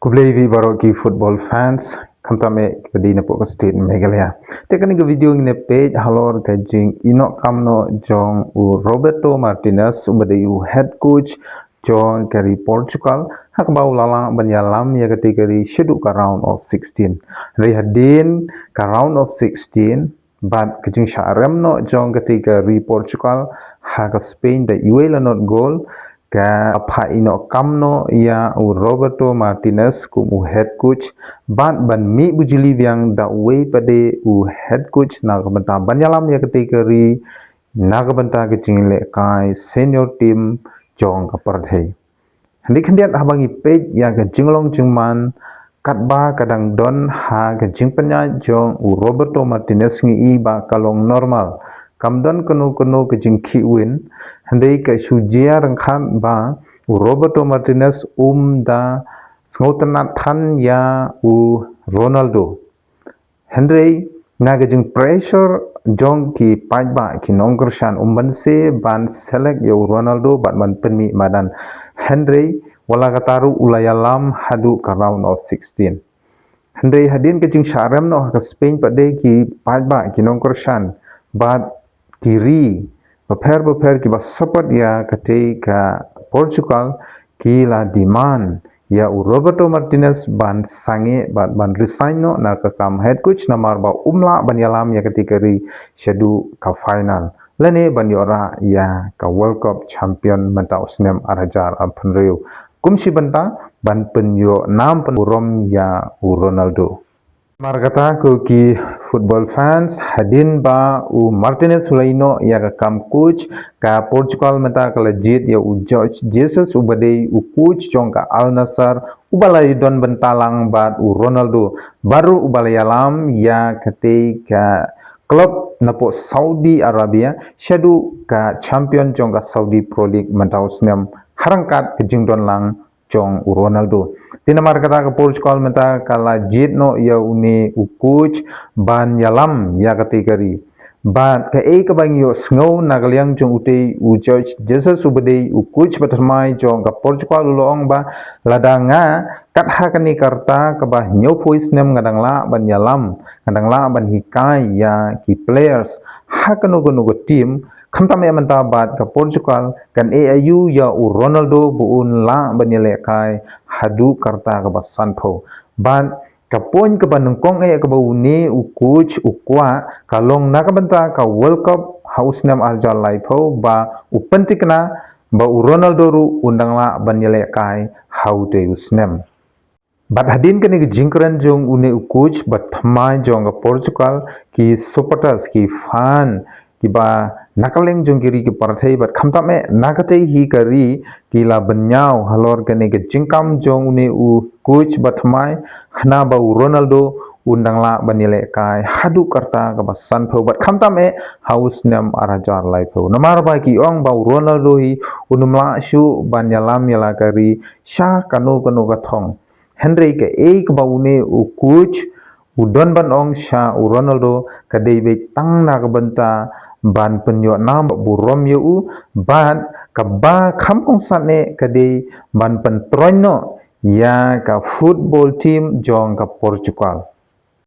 Kublevi baroki football fans kantame kadi na po ka state Meghalaya. Teka ni video ni page halor ka jing inok kamno jong u Roberto Martinez ubade u head coach jong kari Portugal hakbau lala banyalam ya kategori schedule ka round of 16. Rihadin ka round of 16 but kajing syarem no jong kategori Portugal ha ka Spain da uela not goal ka apa ino kamno ya u Roberto Martinez kum u head coach ban mi bujuli biang da way pade u head coach na kabanta banyalam ya kategori na kabanta kecingile kai senior team jong kaparthai handi khandiat habangi page ya ka jinglong jingman katba kadang don ha ka jingpanya jong u Roberto Martinez ngi ba kalong normal kamdon kenu ke jingki win handai ka sujia ryngkat ba u Roberto Martinez da sngotenat than ya u Ronaldo handai naga jing pressure jong ki pajba ki nongkersan banse ban select ya u Ronaldo bat man penmi madan handai wala kataru ulayalam hadu ka round of 16 handai hadin ke jing syarem no ka Spain pade ki pajba ki nongkersan bat kiri Beper ki support ya ketika Portugal kila demand ya Roberto Martinez ban sange ban resign no na kam head coach namarba banyalam ya ketika ri syadu ka final lene ban yora ya ka World Cup champion menta usnem arajar apnreu kumsi banta ban penyo nam penurom ya Ronaldo margata ko ki football fans hadin ba u Martinez Hulaino ya ka kam coach ka Portugal meta ka legit ya u George Jesus ubade u coach jong ka Al Nassr ubalai don bentalang bat u Ronaldo baru ubalai alam ya ketika klub napo Saudi Arabia syadu ka champion jong ka Saudi Pro League meta usnem harangkat ke jingdon lang jong u Ronaldo tinamar kata ke Portugal menta kala jit no ya uni u coach ban yalam ya kategori ban ke ke bang yo snow nagaliang jong ute u George Jesus ubade u coach batmai jong ka Portugal ulong ba ladanga kat hakani karta ke bah nyo voice nem ngadang la ban yalam ngadang la ban hikai ya ki players hakano gono team kamtam ya mentabat ke Portugal kan AIU ya u Ronaldo buun la banyele kai hadu karta ke basanpo ban kapon ke banungkong ke bauni u coach u kwa kalong nakabenta ka World Cup haus nam aljal laipo ba u pentikna ba u Ronaldo ru undang la banyele kai hau de usnem bat hadin kene ke jingkran jong une u coach bat thamai jong ke Portugal ki supporters ki fan ki ba nakaleng jong kiri ke partai bat khamtame nakate hi kari kila benyau halor kene ke jingkam jong ne u coach batmai hna ba Ronaldo undang la banile kai hadu karta ka basan pho bat khamtame haus nam arajar lai pho namarba ki ong ba Ronaldo hi unumla shu banyalam yala kari sha kanu ka thong Henry ke ek ba une u coach udon ban ong sha u Ronaldo ka debe tang na ka banta ban penyo nam burom yu ban ka ba kham kong sane kade ban pen troino ya ka football team jong ka Portugal